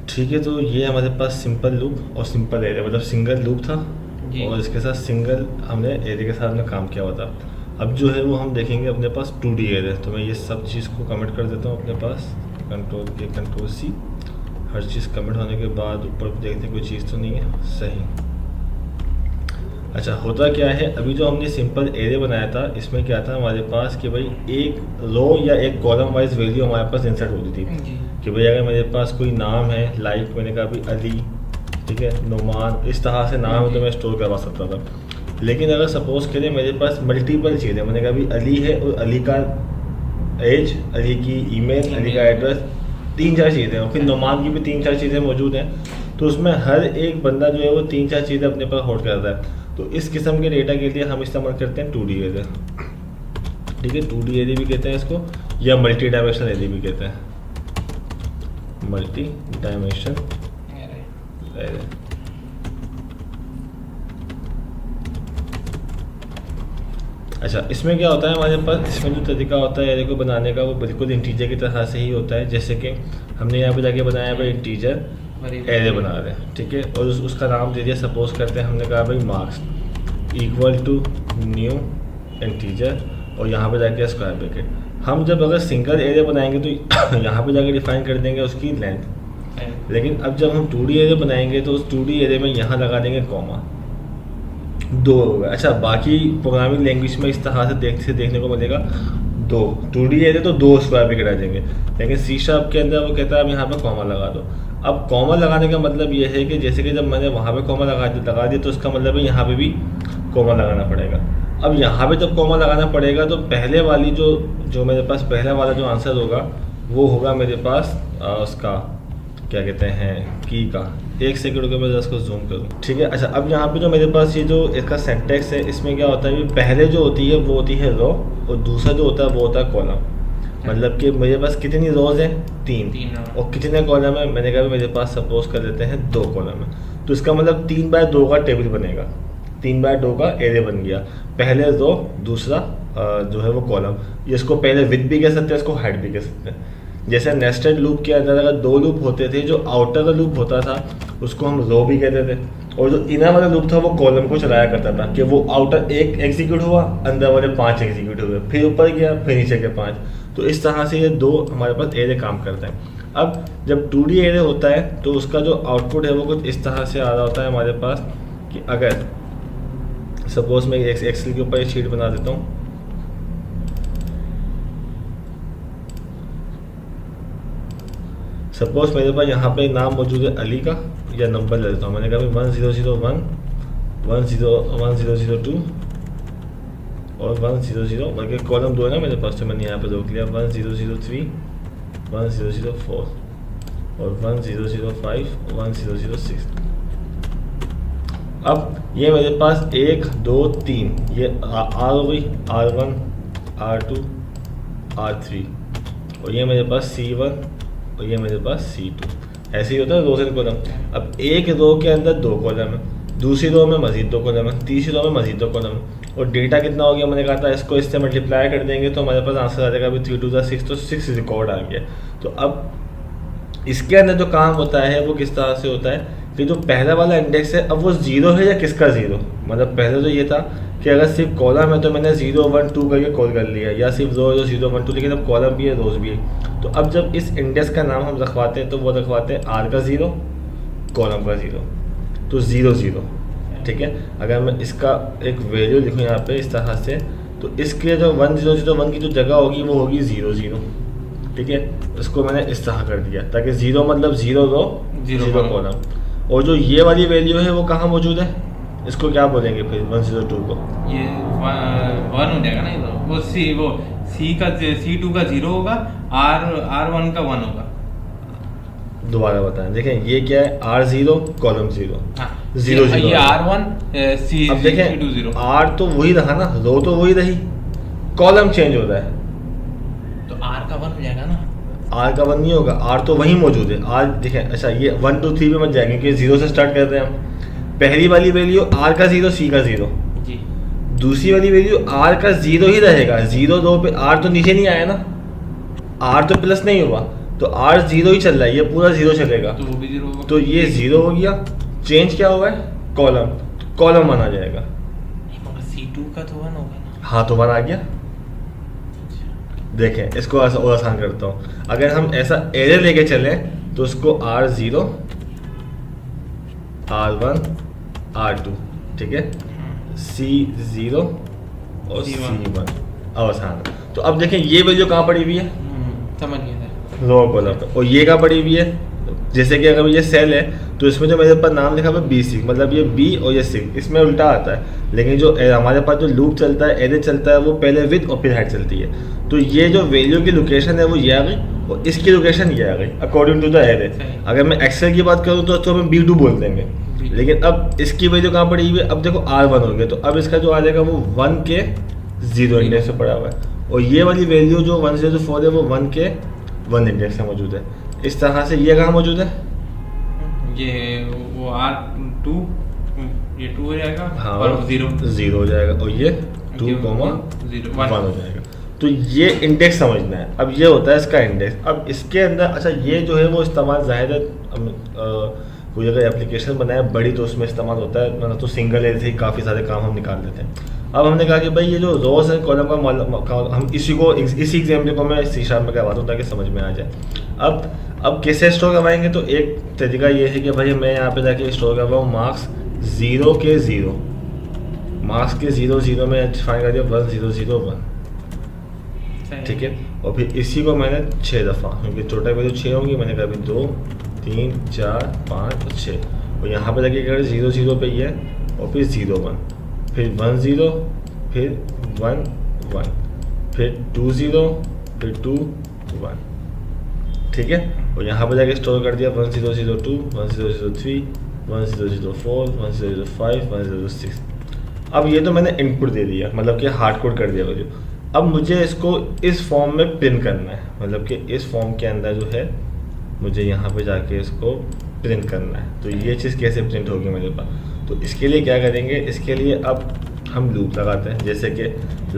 ठीक है, तो ये हमारे पास सिंपल लूप और सिंपल एरे मतलब सिंगल लूप था और इसके साथ सिंगल हमने एरे के साथ में काम किया हुआ था। अब जो है वो हम देखेंगे अपने पास 2D एरे। तो मैं ये सब चीज़ को कमेंट कर देता हूँ अपने पास, Ctrl+A Ctrl+C। हर चीज़ कमेंट होने के बाद ऊपर देखते हैं कोई चीज़ तो नहीं है, सही। अच्छा, होता क्या है, अभी जो हमने सिंपल एरे बनाया था इसमें क्या था हमारे पास कि भाई एक रो या एक कॉलम वाइज वैल्यू हमारे पास इंसर्ट होती थी कि भाई अगर मेरे पास कोई नाम है, लाइक मैंने कहा भाई अली, ठीक है, नुमान, इस तरह से नाम है तो मैं स्टोर करवा सकता था। लेकिन अगर सपोज करें मेरे पास मल्टीपल चीज़ें, मैंने कहा भाई अली है और अली का एज, अली की ईमेल, अली का एड्रेस, 3-4 चीज़ें और फिर नुमान की भी 3-4 चीज़ें मौजूद हैं, तो उसमें हर एक बंदा जो है वो 3-4 चीज़ें अपने पास होल्ड करता है। तो इस किस्म के डेटा के लिए हम इस्तेमाल करते हैं 2D एरे। ठीक है, 2D एरे भी कहते हैं इसको, या मल्टी डायमेंशनल एरे भी कहते हैं, मल्टी डायमेंशन एरे। अच्छा, इसमें क्या होता है हमारे पास, इसमें जो तरीका होता है एरे को बनाने का वो बिल्कुल इंटीजर की तरह से ही होता है। जैसे कि हमने यहाँ पे जाके बनाया भाई इंटीजर एरे बना रहे हैं, ठीक है, और उसका नाम दे दिया, सपोज करते हैं हमने कहा भाई marks equal to new integer और यहाँ पे जाके स्क्वायर ब्रैकेट। हम जब अगर सिंगल एरे बनाएंगे तो यहाँ पे जाके डिफाइन कर देंगे उसकी लेंथ, लेकिन अब जब हम 2D एरे बनाएंगे तो उस 2D एरे में यहाँ लगा देंगे कॉमा, 2 होगा। अच्छा, बाकी प्रोग्रामिंग लैंग्वेज में इस तरह से देखने को मिलेगा 2 2D एरे तो 2 स्क्वायर ब्रैकेट आ जाएंगे, लेकिन C# के अंदर वो कहता है अब यहाँ पे कॉमा लगा दो। अब कॉमा लगाने का मतलब ये है कि जैसे कि जब मैंने वहाँ पे कॉमा लगा दिया तो इसका मतलब है यहाँ पे भी कॉमा लगाना पड़ेगा। अब यहाँ पे जब कॉमा लगाना पड़ेगा तो पहले वाली जो मेरे पास पहला वाला जो आंसर होगा वो होगा मेरे पास उसका क्या कहते हैं की का। 1 सेकंड के मैं इसको जूम करूँ, ठीक है। अच्छा, अब यहाँ पे जो मेरे पास ये जो इसका सिंटैक्स है इसमें क्या होता है, पहले जो होती है वो होती है रो और दूसरा जो होता है वो होता है कॉलम। मतलब कि मेरे पास कितनी रोज हैं, 3 और कितने कॉलम है, मैंने कहा मेरे पास सपोज कर लेते हैं 2 कॉलम है, तो इसका मतलब 3/2 का टेबल बनेगा, 3/2 का एरे बन गया। पहले रो, दूसरा जो है वो कॉलम। इसको पहले विथ भी कह सकते हैं, इसको हाइट भी कह सकते हैं। जैसे नेस्टेड लूप के अंदर अगर 2 लूप होते थे, जो आउटर का लूप होता था उसको हम रो भी कहते थे और जो इनर वाला लूप था वो कॉलम को चलाया करता था कि वो आउटर 1 एग्जीक्यूट हुआ, अंदर वाले 5 एग्जीक्यूट हुए, फिर ऊपर गया, फिर नीचे के 5। तो इस तरह से ये 2 हमारे पास एरे काम करते हैं। अब जब 2D एरे होता है तो उसका जो आउटपुट है वो कुछ इस तरह से आ रहा होता है हमारे पास कि अगर सपोज मैं एक्सेल के ऊपर एक शीट बना देता हूँ, सपोज मेरे पास यहाँ पे नाम मौजूद है अली का, या नंबर ले लेता हूँ, मैंने कहा 1001 1002 और 100 बल्कि कॉलम 2 है ना मेरे पास, तो मैंने यहाँ पे रोक लिया 1003 1004 और 1005 1006। अब ये मेरे पास 1 2 3 ये R हो गई, R1 R2 R3 और ये मेरे पास C1 और ये मेरे पास C2। ऐसे ही होता है रोज एंड कॉलम। अब एक रो के अंदर 2 कॉलम है, दूसरी रो में मजीद 2 कॉलम है, तीसरी रो में मजीद 2 कॉलम है और डेटा कितना हो गया, मैंने कहा था इसको इससे मल्टीप्लाई कर देंगे तो हमारे पास आंसर आ जाएगा अभी 3 2 6, तो 6 रिकॉर्ड आ गया। तो अब इसके अंदर जो काम होता है वो किस तरह से होता है कि जो पहला वाला इंडेक्स है अब वो 0 है या किसका 0, मतलब पहले तो ये था कि अगर सिर्फ कॉलम है तो मैंने 0 1 2 करके कॉल कर लिया, या सिर्फ रो 0 1 2, लेकिन अब कॉलम भी है, रोज भी है। तो अब जब इस इंडेक्स का नाम हम रखवाते हैं तो वो रखवाते हैं R का 0, कॉलम का 0, तो 0 0, ठीक है। अगर मैं इसका एक वैल्यू लिखूँ यहाँ पे इस तरह से, तो इसके जो 1001 की जो जगह होगी वो होगी 0 0, ठीक है। इसको मैंने इस तरह कर दिया ताकि 0 मतलब 0 रो 0 कॉलम, और जो ये वाली वैल्यू है वो कहाँ मौजूद है, इसको क्या बोलेंगे फिर 102 को, ये 1 हो जाएगा ना, ये तो वो C2 का 0 होगा, R1 का 1 होगा। दोबारा बताएं, देखें ये क्या है, R0 कॉलम 0 0 0, ये R1 C अब देखें C2 0, R तो वही रहा ना, रो तो वही रही, कॉलम चेंज हो रहा है तो R का 1 हो जाएगा ना। R का 1 नहीं होगा, R तो वही मौजूद है। R देखें, अच्छा ये 1 2 3 पे मत जाएंगे क्योंकि 0 से स्टार्ट करते हैं हम। पहली वाली वैल्यू R का 0 C का 0 जी, दूसरी वाली वैल्यू R का 0 ही रहेगा, 0 2 पे R तो नीचे नहीं आया ना, R तो प्लस नहीं हुआ, तो R 0 ही चल रहा है, ये पूरा 0 चलेगा, तो वो भी 0 होगा। तो ये 0 हो गया। चेंज क्या हुआ है, कॉलम, कॉलम 1 आ जाएगा। C2 का तो 1 होगा ना। हाँ तो 1 आ गया। देखें इसको ऐसा और आसान करता हूँ, अगर हम ऐसा एरे लेके चलें तो उसको R0 R1 R2, ठीक है, C0 और C1 अब आसान। तो अब देखें ये वैल्यू कहाँ पड़ी हुई है, समझ गया सर। लोअर कॉलम पे, और ये कहाँ पड़ी हुई है, जैसे कि अगर ये सेल है तो इसमें जो मेरे पास नाम लिखा हुआ है B6, मतलब ये B और ये 6, इसमें उल्टा आता है, लेकिन जो हमारे पास जो लूप चलता है, एरे चलता है, वो पहले विद और फिर हाइट चलती है। तो ये जो वैल्यू की लोकेशन है वो ये आ गई, और इसकी लोकेशन ये आ गई अकॉर्डिंग टू द एरे। अगर मैं एक्सेल की बात करूँ तो हम B2 बोल देंगे, लेकिन अब इसकी वैल्यू कहाँ पड़ी हुई है, अब देखो R1 हो गया, तो अब इसका जो आ जाएगा वो 1 के 0 इंडेक्स से पड़ा हुआ है, और ये वाली वैल्यू जो 104 है वो 1 के 1 इंडेक्स में मौजूद है। इस तरह से ये कहाँ मौजूद है, ये वो R2 ये 2 हो जाएगा, हाँ, और 0 हो जाएगा, और ये 2, 1 हो जाएगा। तो ये इंडेक्स समझना है। अब ये होता है इसका इंडेक्स। अब इसके अंदर अच्छा ये जो है वो इस्तेमाल जाहिर है कोई अगर एप्लीकेशन बनाए बड़ी तो उसमें इस्तेमाल होता है, मतलब तो सिंगल एज ही काफ़ी सारे काम हम निकाल देते हैं। अब हमने कहा कि भाई ये जो रोज है कॉलम का हम इसी एग्जाम्पल को मैं C# में करवाता हूँ ताकि समझ में आ जाए। अब कैसे स्टोर करवाएंगे, तो एक तरीका ये है कि भाई मैं यहाँ पे जाके स्टोर करवाऊँ मार्क्स 0 के 0, मार्क्स के 0 0 में फाइन कर दिया 1001, ठीक है, और फिर इसी को मैंने 6 दफ़ा, क्योंकि टोटल वैल्यू 6 होंगी, मैंने कहा 2 3 4 5 और 6, और यहाँ पे जाके कर 0 0 पे ही है, और फिर 0 1, फिर 1 0, फिर 1 1, फिर 2 0, फिर 2 1, ठीक है, और यहाँ पे जाके स्टोर कर दिया 1002, 1003, 1004, 1005, 1006। अब ये तो मैंने इनपुट दे दिया, मतलब कि हार्ड कोड कर दिया वैल्यू। अब मुझे इसको इस फॉर्म में प्रिंट करना है, मतलब कि इस फॉर्म के अंदर जो है मुझे यहाँ पे जाके इसको प्रिंट करना है। तो ये चीज़ कैसे प्रिंट होगी मेरे पास, तो इसके लिए क्या करेंगे, इसके लिए अब हम लूप लगाते हैं, जैसे कि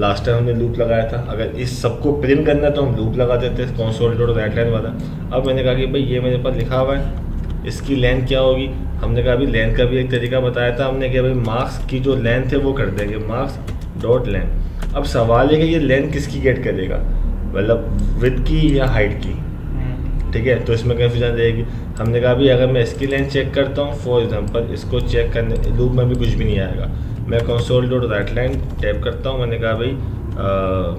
लास्ट टाइम हमने लूप लगाया था। अगर इस सबको प्रिंट करना है तो हम लूप लगा देते हैं console.writeLength वाला। अब मैंने कहा कि भाई ये मेरे पास लिखा हुआ है, इसकी लेंथ क्या होगी, हमने कहा अभी लेंथ का भी एक तरीका बताया था हमने कि भाई मार्क्स की जो लेंथ है वो कर देंगे marks.length। अब सवाल है कि ये लेंथ किसकी गेट करेगा, मतलब विड्थ की या हाइट की, ठीक है, तो इसमें कन्फ्यूजन रहेगी। हमने कहा भी अगर मैं इसकी लेंथ चेक करता हूँ, फॉर एग्जांपल इसको चेक करने लूप में भी कुछ भी नहीं आएगा, मैं console.writeLength टैप करता हूँ, मैंने कहा भाई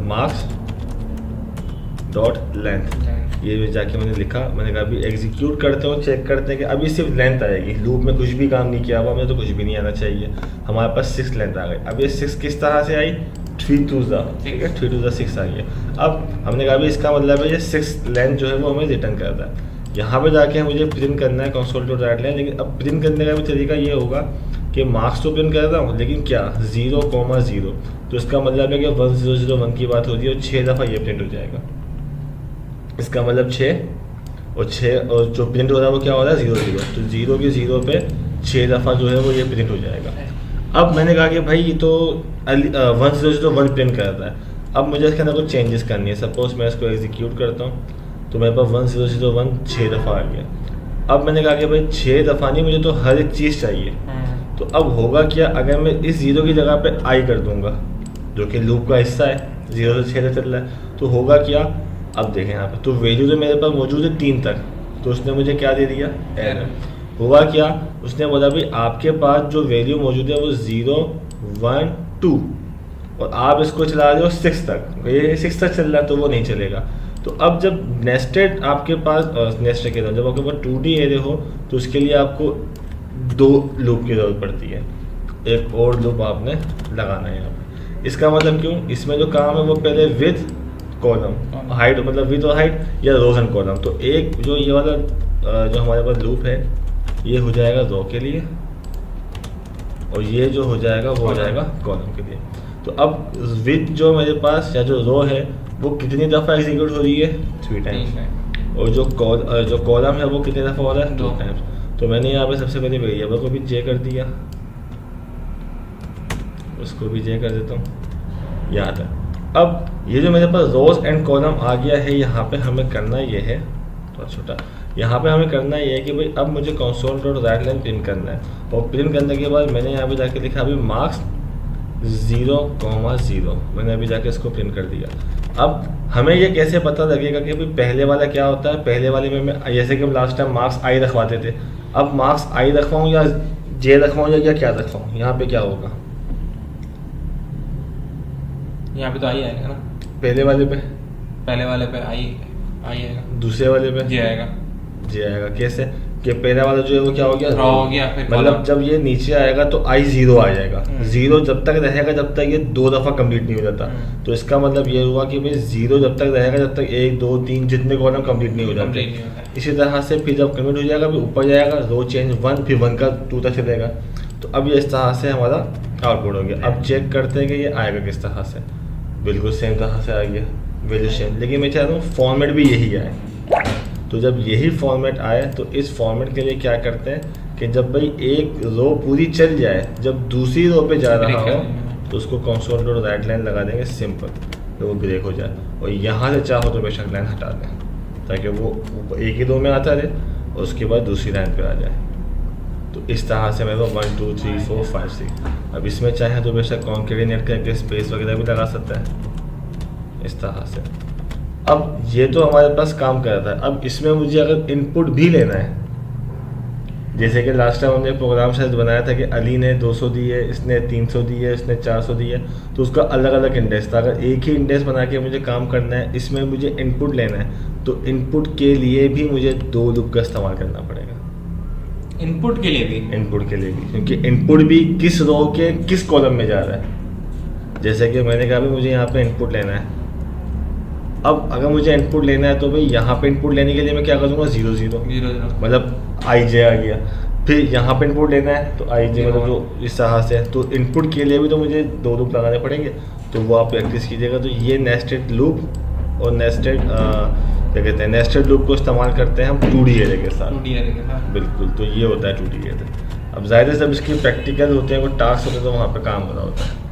marks.length, ये जाके मैंने लिखा, मैंने कहा अभी एग्जीक्यूट करते हो, चेक करते हैं कि अभी सिर्फ लेंथ आएगी, लूप में कुछ भी काम नहीं किया हुआ, हमें तो कुछ भी नहीं आना चाहिए। हमारे पास 6 लेंथ आ गई। अब ये 6 किस तरह से आई, 3 to the, ठीक है, 3 to the 6 आ गया। अब हमने कहा अभी इसका मतलब है ये 6 लेंथ जो है वो हमें रिटर्न करता है। यहाँ पे जाके मुझे प्रिंट करना है console.writeLength, लेकिन अब प्रिंट करने का भी तरीका ये होगा कि मार्क्स तो प्रिंट कर रहा हूँ, लेकिन क्या 0,0, तो इसका मतलब है कि 1001 की बात होती है और 6 दफ़ा ये प्रिंट हो जाएगा। इसका मतलब 6 और 6, और जो प्रिंट हो रहा है वो क्या हो रहा है 0 0, तो 0 के 0 पे 6 दफ़ा जो है वो ये प्रिंट हो जाएगा। अब मैंने कहा कि भाई ये तो 1001 प्रिंट करता है, अब मुझे इसके अंदर कुछ चेंजेस करनी है। सपोज मैं इसको एग्जीक्यूट करता हूँ तो मेरे पास 1001 6 दफ़ा आ गया। अब मैंने कहा कि भाई 6 दफ़ा नहीं, मुझे तो हर एक चीज़ चाहिए। तो अब होगा क्या, अगर मैं इस 0 की जगह पे आई कर दूंगा, जो कि लूप का हिस्सा है, 0 से 6 तक चल रहा है, तो होगा क्या, अब देखें यहाँ पे, तो वैल्यू तो मेरे पास मौजूद है 3 तक, तो उसने मुझे क्या दे दिया, एरर। हुआ क्या, उसने बोला भाई आपके पास जो वैल्यू मौजूद है वो 0 1 2, और आप इसको चला रहे हो 6 तक, ये 6 तक चल रहा है तो वो नहीं चलेगा। तो अब जब नेस्टेड आपके पास नेस्टेड के जब आपके पास 2D एरे हो तो उसके लिए आपको 2 लूप की ज़रूरत पड़ती है, एक और लूप आपने लगाना है यहाँ पे। इसका मतलब क्यों, इसमें जो काम है वो पहले विथ कॉलम, हाइट मतलब विथ और हाइट, या रोज एंड कॉलम। तो एक जो ये वाला जो हमारे पास लूप है ये हो जाएगा रो के लिए, और ये जो हो जाएगा वो हो जाएगा कॉलम के लिए। तो अब विथ जो मेरे पास या जो रो है वो कितनी दफ़ा एग्जीक्यूट हो रही है, 3 टाइम्स, और जो कॉलम है वो कितनी दफ़ा हो रहा है, 2 टाइम्स। तो मैंने यहाँ पे सबसे पहले वेरिएबल को भी जे कर दिया, उसको भी जे कर देता हूँ यहाँ तक। अब ये जो मेरे पास रोज एंड कॉलम आ गया है, यहाँ पे हमें करना ये है, बहुत छोटा। यहाँ पे हमें करना ये है कि भाई अब मुझे console.writeLine प्रिंट करना है, और प्रिंट करने के बाद मैंने यहाँ पे जाके लिखा अभी मार्क्स 0,0 मैंने अभी जाके इसको प्रिंट कर दिया। अब हमें ये कैसे पता लगेगा कि भाई पहले वाला क्या होता है? पहले वाले में मैं जैसे कि हम लास्ट टाइम मार्क्स आई रखवाते थे, अब मार्क्स आई रखवाऊँ या जे रखवाऊँ या क्या रखवाऊँ? यहाँ पे क्या होगा? यहाँ पे तो आई आएगा ना, पहले वाले पे, पहले वाले पे आई आएगा, दूसरे वाले पे जी आएगा, जे आएगा। कैसे कि पहला वाला जो है वो क्या हो गया? रॉ हो गया, फिर मतलब जब ये नीचे आएगा तो आई 0 आ जाएगा। 0 जब तक रहेगा जब तक ये 2 दफ़ा कंप्लीट नहीं हो जाता। तो इसका मतलब ये हुआ कि भाई 0 जब तक रहेगा जब तक 1 2 3 जितने कॉलम कंप्लीट नहीं हो जाते। इसी तरह से फिर जब कंप्लीट हो जाएगा फिर ऊपर जाएगा, रो चेंज 1, फिर 1 का 2 तक चलेगा। तो अब ये इस तरह से हमारा आउटपुट हो गया। अब चेक करते हैं कि ये आएगा किस तरह से। बिल्कुल सेम तरह से आ गया, वैल्यू सेम, लेकिन मैं चाहता हूँ फॉर्मेट भी यही आए। तो जब यही फॉर्मेट आए तो इस फॉर्मेट के लिए क्या करते हैं कि जब भाई एक रो पूरी चल जाए, जब दूसरी रो पे जा रहा हो तो उसको console.writeLine लगा देंगे सिंपल, तो वो ब्रेक हो जाए। और यहाँ से चाहो तो बेशक लाइन हटा दें ताकि वो एक ही रो में आता रहे और उसके बाद दूसरी लाइन पे आ जाए। तो इस तरह से मेरे को 1 2 3 4 5 6। अब इसमें चाहे तो बेशक कॉन्केटिनेट करके स्पेस वगैरह भी लगा सकता है इस तरह से। अब ये तो हमारे पास काम कर रहा था। अब इसमें मुझे अगर इनपुट भी लेना है, जैसे कि लास्ट टाइम हमने प्रोग्राम शायद बनाया था कि अली ने 200 दी है, इसने 300 दी है, इसने 400 दी है, तो उसका अलग अलग इंडेक्स था। अगर एक ही इंडेक्स बना के मुझे काम करना है, इसमें मुझे इनपुट लेना है, तो इनपुट के लिए भी मुझे 2 लूप का इस्तेमाल करना पड़ेगा। इनपुट के लिए भी, इनपुट के लिए भी, क्योंकि इनपुट भी किस रो के किस कॉलम में जा रहा है। जैसे कि मैंने कहा भी मुझे यहाँ पे इनपुट लेना है। अब अगर मुझे इनपुट लेना है तो भाई यहाँ पे इनपुट लेने के लिए मैं क्या करूँगा? 0 0 मतलब आई जे आ गया। फिर यहाँ पे इनपुट लेना है तो आई जे मतलब जो इस तरह से। तो इनपुट के लिए भी तो मुझे 2 लूप लगाने पड़ेंगे, तो वो आप प्रैक्टिस कीजिएगा। तो ये नेस्टेड लूप और नेस्टेड क्या कहते हैं, नेस्टेड लूप को इस्तेमाल करते हैं हम 2D एरे के साथ। बिल्कुल, तो ये होता है 2D एरे। अब ज़ाहिर है जब इसकी प्रैक्टिकल होते हैं, वो टास्क होते हैं, तो वहाँ पे काम हो रहा होता है।